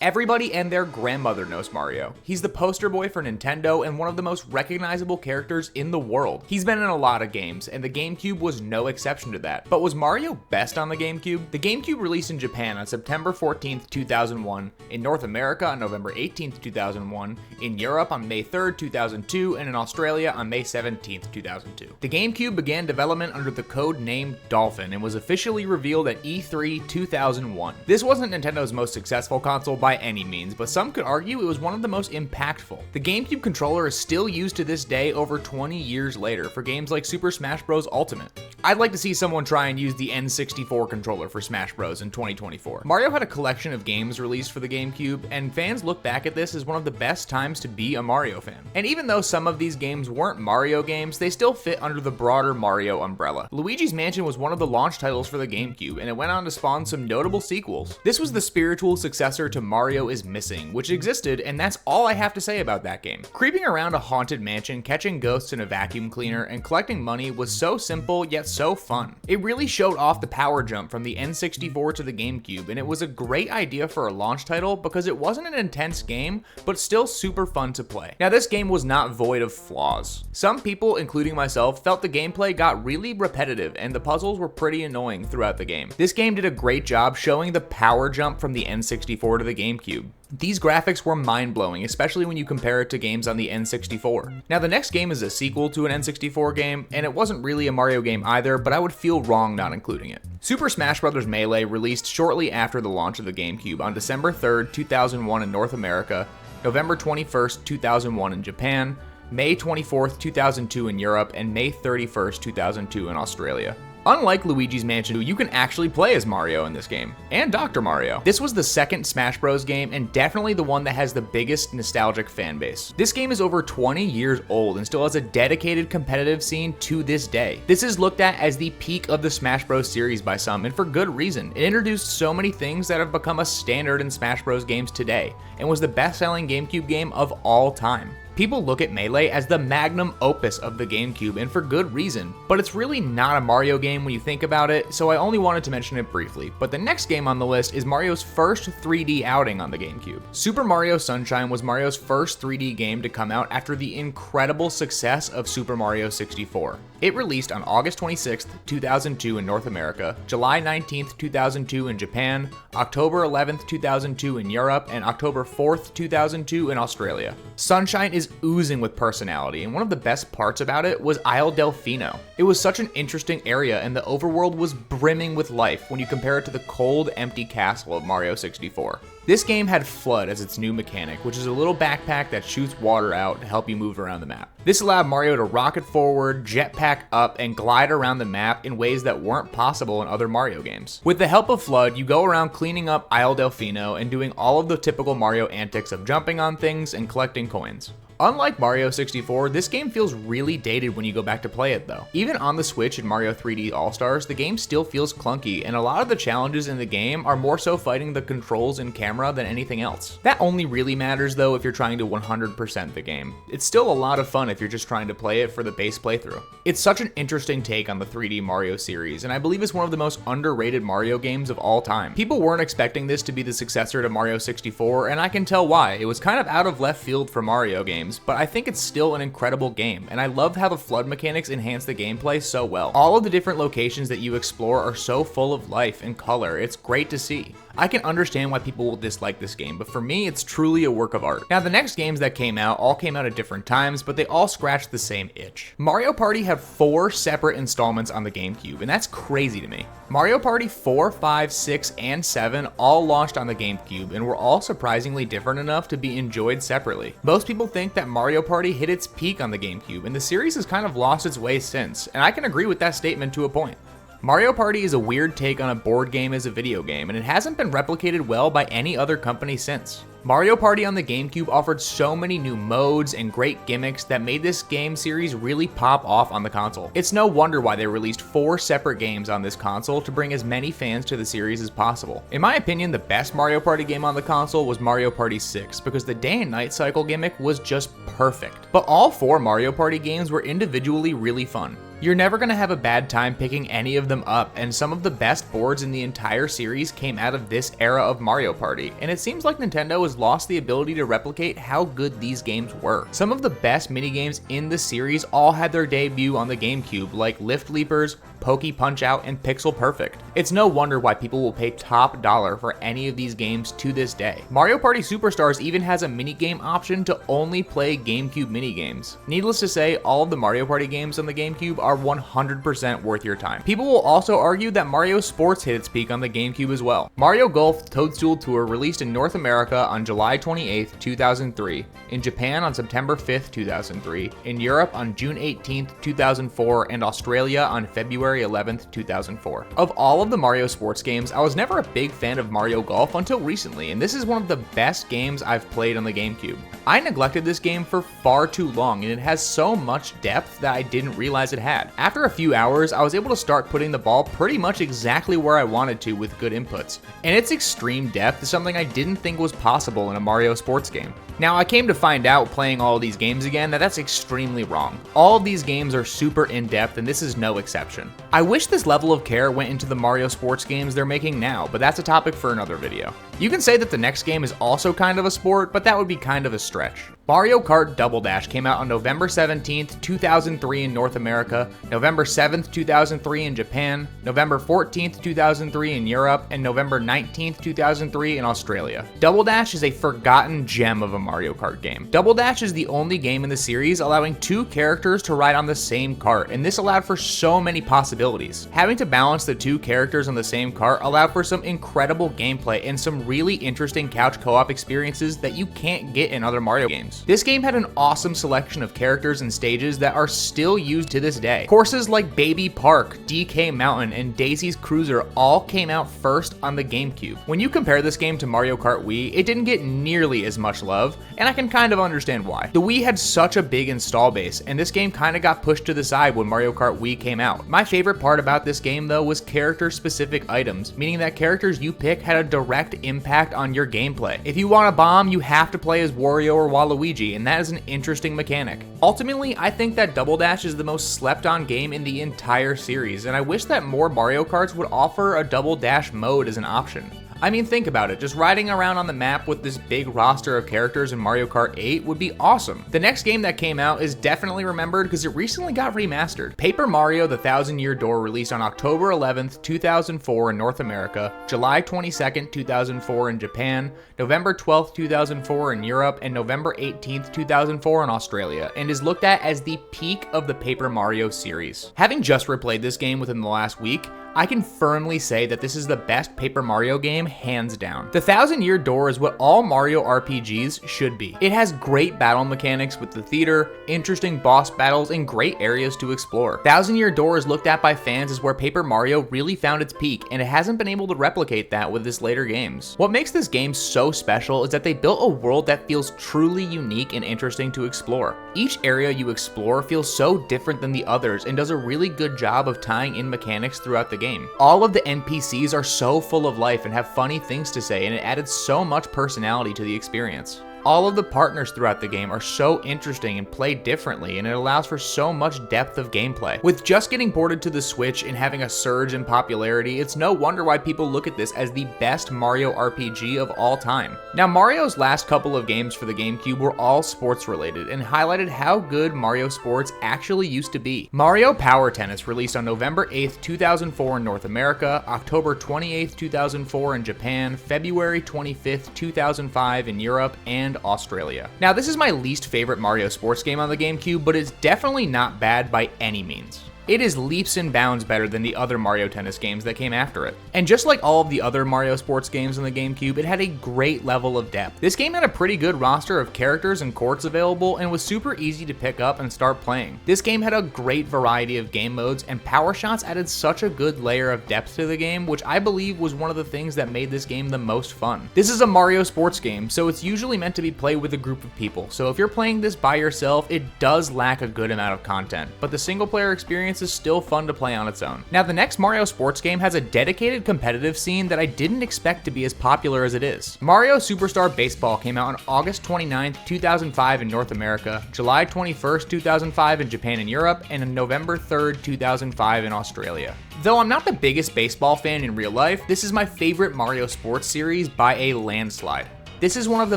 Everybody and their grandmother knows Mario. He's the poster boy for Nintendo and one of the most recognizable characters in the world. He's been in a lot of games, and the GameCube was no exception to that. But was Mario best on the GameCube? The GameCube released in Japan on September 14th, 2001, in North America on November 18th, 2001, in Europe on May 3rd, 2002, and in Australia on May 17th, 2002. The GameCube began development under the code name Dolphin and was officially revealed at E3 2001. This wasn't Nintendo's most successful console by any means, but some could argue it was one of the most impactful. The GameCube controller is still used to this day over 20 years later for games like Super Smash Bros. Ultimate. I'd like to see someone try and use the N64 controller for Smash Bros. In 2024. Mario had a collection of games released for the GameCube, and fans look back at this as one of the best times to be a Mario fan. And even though some of these games weren't Mario games, they still fit under the broader Mario umbrella. Luigi's Mansion was one of the launch titles for the GameCube, and it went on to spawn some notable sequels. This was the spiritual successor to Mario is Missing, which existed, and that's all I have to say about that game. Creeping around a haunted mansion, catching ghosts in a vacuum cleaner, and collecting money was so simple yet so fun. It really showed off the power jump from the N64 to the GameCube, and it was a great idea for a launch title because it wasn't an intense game, but still super fun to play. Now, this game was not void of flaws. Some people, including myself, felt the gameplay got really repetitive and the puzzles were pretty annoying throughout the game. This game did a great job showing the power jump from the N64 to the GameCube. These graphics were mind-blowing, especially when you compare it to games on the N64. Now, the next game is a sequel to an N64 game, and it wasn't really a Mario game either, but I would feel wrong not including it. Super Smash Bros. Melee released shortly after the launch of the GameCube on December 3rd, 2001 in North America, November 21st, 2001 in Japan, May 24th, 2002 in Europe, and May 31st, 2002 in Australia. Unlike Luigi's Mansion, you can actually play as Mario in this game, and Dr. Mario. This was the second Smash Bros. Game, and definitely the one that has the biggest nostalgic fan base. This game is over 20 years old and still has a dedicated competitive scene to this day. This is looked at as the peak of the Smash Bros. Series by some, and for good reason. It introduced so many things that have become a standard in Smash Bros. Games today, and was the best-selling GameCube game of all time. People look at Melee as the magnum opus of the GameCube, and for good reason, but it's really not a Mario game when you think about it, so I only wanted to mention it briefly. But the next game on the list is Mario's first 3D outing on the GameCube. Super Mario Sunshine was Mario's first 3D game to come out after the incredible success of Super Mario 64. It released on August 26th, 2002 in North America, July 19th, 2002 in Japan, October 11th, 2002 in Europe, and October 4th, 2002 in Australia. Sunshine is oozing with personality, and one of the best parts about it was Isle Delfino. It was such an interesting area, and the overworld was brimming with life when you compare it to the cold, empty castle of Mario 64. This game had FLUDD as its new mechanic, which is a little backpack that shoots water out to help you move around the map. This allowed Mario to rocket forward, jetpack up, and glide around the map in ways that weren't possible in other Mario games. With the help of FLUDD, you go around cleaning up Isle Delfino and doing all of the typical Mario antics of jumping on things and collecting coins. Unlike Mario 64, this game feels really dated when you go back to play it though. Even on the Switch in Mario 3D All-Stars, the game still feels clunky, and a lot of the challenges in the game are more so fighting the controls and camera than anything else. That only really matters though if you're trying to 100% the game. It's still a lot of fun if you're just trying to play it for the base playthrough. It's such an interesting take on the 3D Mario series, and I believe it's one of the most underrated Mario games of all time. People weren't expecting this to be the successor to Mario 64, and I can tell why. It was kind of out of left field for Mario games, but I think it's still an incredible game, and I love how the FLUDD mechanics enhance the gameplay so well. All of the different locations that you explore are so full of life and color, it's great to see. I can understand why people will dislike this game, but for me, it's truly a work of art. Now, the next games that came out all came out at different times, but they all scratched the same itch. Mario Party had 4 separate installments on the GameCube, and that's crazy to me. Mario Party 4, 5, 6, and 7 all launched on the GameCube, and were all surprisingly different enough to be enjoyed separately. Most people think that Mario Party hit its peak on the GameCube, and the series has kind of lost its way since, and I can agree with that statement to a point. Mario Party is a weird take on a board game as a video game, and it hasn't been replicated well by any other company since. Mario Party on the GameCube offered so many new modes and great gimmicks that made this game series really pop off on the console. It's no wonder why they released 4 separate games on this console to bring as many fans to the series as possible. In my opinion, the best Mario Party game on the console was Mario Party 6 because the day and night cycle gimmick was just perfect. But all 4 Mario Party games were individually really fun. You're never gonna have a bad time picking any of them up, and some of the best boards in the entire series came out of this era of Mario Party, and it seems like Nintendo has lost the ability to replicate how good these games were. Some of the best minigames in the series all had their debut on the GameCube, like Lift Leapers, Pokey Punch-Out, and Pixel Perfect. It's no wonder why people will pay top dollar for any of these games to this day. Mario Party Superstars even has a minigame option to only play GameCube minigames. Needless to say, all of the Mario Party games on the GameCube are 100% worth your time. People will also argue that Mario Sports hit its peak on the GameCube as well. Mario Golf Toadstool Tour released in North America on July 28, 2003, in Japan on September 5, 2003, in Europe on June 18, 2004, and Australia on February 11, 2004. Of all of the Mario Sports games, I was never a big fan of Mario Golf until recently, and this is one of the best games I've played on the GameCube. I neglected this game for far too long, and it has so much depth that I didn't realize it had. After a few hours, I was able to start putting the ball pretty much exactly where I wanted to with good inputs, and its extreme depth is something I didn't think was possible in a Mario Sports game. Now, I came to find out playing all of these games again that that's extremely wrong. All of these games are super in-depth, and this is no exception. I wish this level of care went into the Mario Sports games they're making now, but that's a topic for another video. You can say that the next game is also kind of a sport, but that would be kind of a stretch. Mario Kart Double Dash came out on November 17th, 2003 in North America, November 7th, 2003 in Japan, November 14th, 2003 in Europe, and November 19th, 2003 in Australia. Double Dash is a forgotten gem of a Mario Kart game. Double Dash is the only game in the series allowing two characters to ride on the same cart, and this allowed for so many possibilities. Having to balance the two characters on the same cart allowed for some incredible gameplay and some really interesting couch co-op experiences that you can't get in other Mario games. This game had an awesome selection of characters and stages that are still used to this day. Courses like Baby Park, DK Mountain, and Daisy's Cruiser all came out first on the GameCube. When you compare this game to Mario Kart Wii, it didn't get nearly as much love, and I can kind of understand why. The Wii had such a big install base, and this game kind of got pushed to the side when Mario Kart Wii came out. My favorite part about this game though was character-specific items, meaning that characters you pick had a direct impact on your gameplay. If you want a bomb, you have to play as Wario or Waluigi, and that is an interesting mechanic. Ultimately, I think that Double Dash is the most slept-on game in the entire series, and I wish that more Mario Karts would offer a Double Dash mode as an option. I mean, think about it, just riding around on the map with this big roster of characters in Mario Kart 8 would be awesome. The next game that came out is definitely remembered because it recently got remastered. Paper Mario: The Thousand-Year Door released on October 11th, 2004 in North America, July 22nd, 2004 in Japan, November 12th, 2004 in Europe, and November 18th, 2004 in Australia, and is looked at as the peak of the Paper Mario series. Having just replayed this game within the last week, I can firmly say that this is the best Paper Mario game, hands down. The Thousand-Year Door is what all Mario RPGs should be. It has great battle mechanics with the theater, interesting boss battles, and great areas to explore. Thousand-Year Door is looked at by fans as where Paper Mario really found its peak, and it hasn't been able to replicate that with its later games. What makes this game so special is that they built a world that feels truly unique and interesting to explore. Each area you explore feels so different than the others and does a really good job of tying in mechanics throughout the game. All of the NPCs are so full of life and have funny things to say, and it added so much personality to the experience. All of the partners throughout the game are so interesting and play differently, and it allows for so much depth of gameplay. With just getting ported to the Switch and having a surge in popularity, it's no wonder why people look at this as the best Mario RPG of all time. Now, Mario's last couple of games for the GameCube were all sports related and highlighted how good Mario Sports actually used to be. Mario Power Tennis released on November 8th, 2004 in North America, October 28th, 2004 in Japan, February 25th, 2005 in Europe, and Australia. Now, this is my least favorite Mario Sports game on the GameCube, but it's definitely not bad by any means. It is leaps and bounds better than the other Mario Tennis games that came after it. And just like all of the other Mario Sports games on the GameCube, it had a great level of depth. This game had a pretty good roster of characters and courts available and was super easy to pick up and start playing. This game had a great variety of game modes, and Power Shots added such a good layer of depth to the game, which I believe was one of the things that made this game the most fun. This is a Mario Sports game, so it's usually meant to be played with a group of people, so if you're playing this by yourself, it does lack a good amount of content, but the single player experience experience is still fun to play on its own. Now, the next Mario sports game has a dedicated competitive scene that I didn't expect to be as popular as it is. Mario Superstar Baseball came out on August 29th, 2005 in North America, July 21st, 2005 in Japan and Europe, and on November 3rd, 2005 in Australia. Though I'm not the biggest baseball fan in real life, this is my favorite Mario sports series by a landslide. This is one of the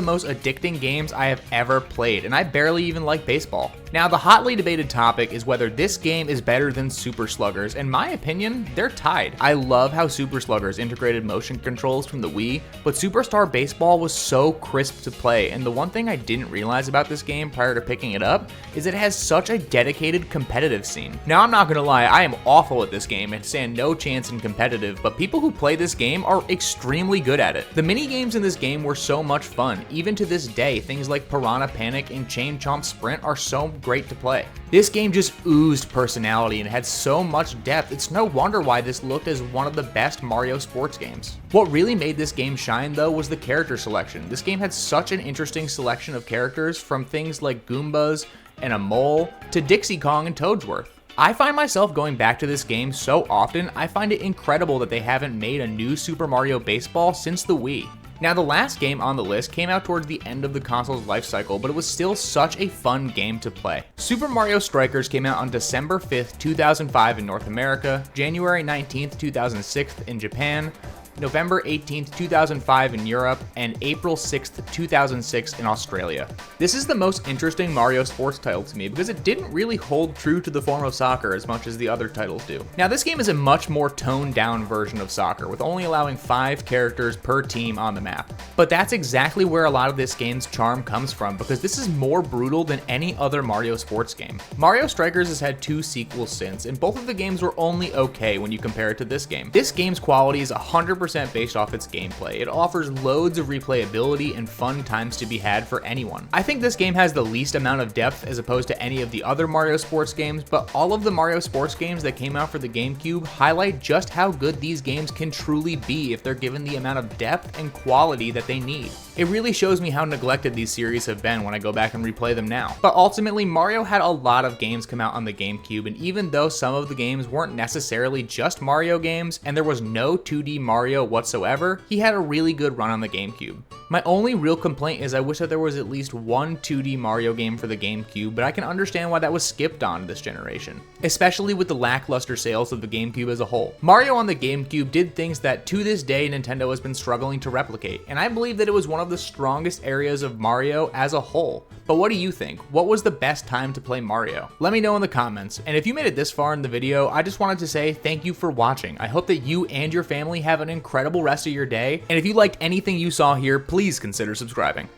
most addicting games I have ever played, and I barely even like baseball. Now, the hotly debated topic is whether this game is better than Super Sluggers. In my opinion, they're tied. I love how Super Sluggers integrated motion controls from the Wii, but Superstar Baseball was so crisp to play, and the one thing I didn't realize about this game prior to picking it up is it has such a dedicated competitive scene. Now, I'm not gonna lie, I am awful at this game and stand no chance in competitive, but people who play this game are extremely good at it. The mini games in this game were so much fun. Even to this day, things like Piranha Panic and Chain Chomp Sprint are so great to play. This game just oozed personality and had so much depth, it's no wonder why this looked as one of the best Mario sports games. What really made this game shine though was the character selection. This game had such an interesting selection of characters, from things like Goombas and a mole to Dixie Kong and Toadsworth. I find myself going back to this game so often, I find it incredible that they haven't made a new Super Mario Baseball since the Wii. Now, the last game on the list came out towards the end of the console's life cycle, but it was still such a fun game to play. Super Mario Strikers came out on December 5th, 2005 in North America, January 19th, 2006 in Japan, November 18th, 2005 in Europe, and April 6th, 2006 in Australia. This is the most interesting Mario sports title to me because it didn't really hold true to the form of soccer as much as the other titles do. Now, this game is a much more toned down version of soccer, with only allowing 5 characters per team on the map. But that's exactly where a lot of this game's charm comes from, because this is more brutal than any other Mario sports game. Mario Strikers has had 2 sequels since, and both of the games were only okay when you compare it to this game. This game's quality is 100% based off its gameplay. It offers loads of replayability and fun times to be had for anyone. I think this game has the least amount of depth as opposed to any of the other Mario sports games, but all of the Mario sports games that came out for the GameCube highlight just how good these games can truly be if they're given the amount of depth and quality that they need. It really shows me how neglected these series have been when I go back and replay them now. But ultimately, Mario had a lot of games come out on the GameCube, and even though some of the games weren't necessarily just Mario games, and there was no 2D Mario whatsoever, he had a really good run on the GameCube. My only real complaint is I wish that there was at least one 2D Mario game for the GameCube, but I can understand why that was skipped on this generation, especially with the lackluster sales of the GameCube as a whole. Mario on the GameCube did things that to this day Nintendo has been struggling to replicate, and I believe that it was one of the strongest areas of Mario as a whole. But what do you think? What was the best time to play Mario? Let me know in the comments, and if you made it this far in the video, I just wanted to say thank you for watching. I hope that you and your family have an incredible rest of your day, and if you liked anything you saw here, please consider subscribing.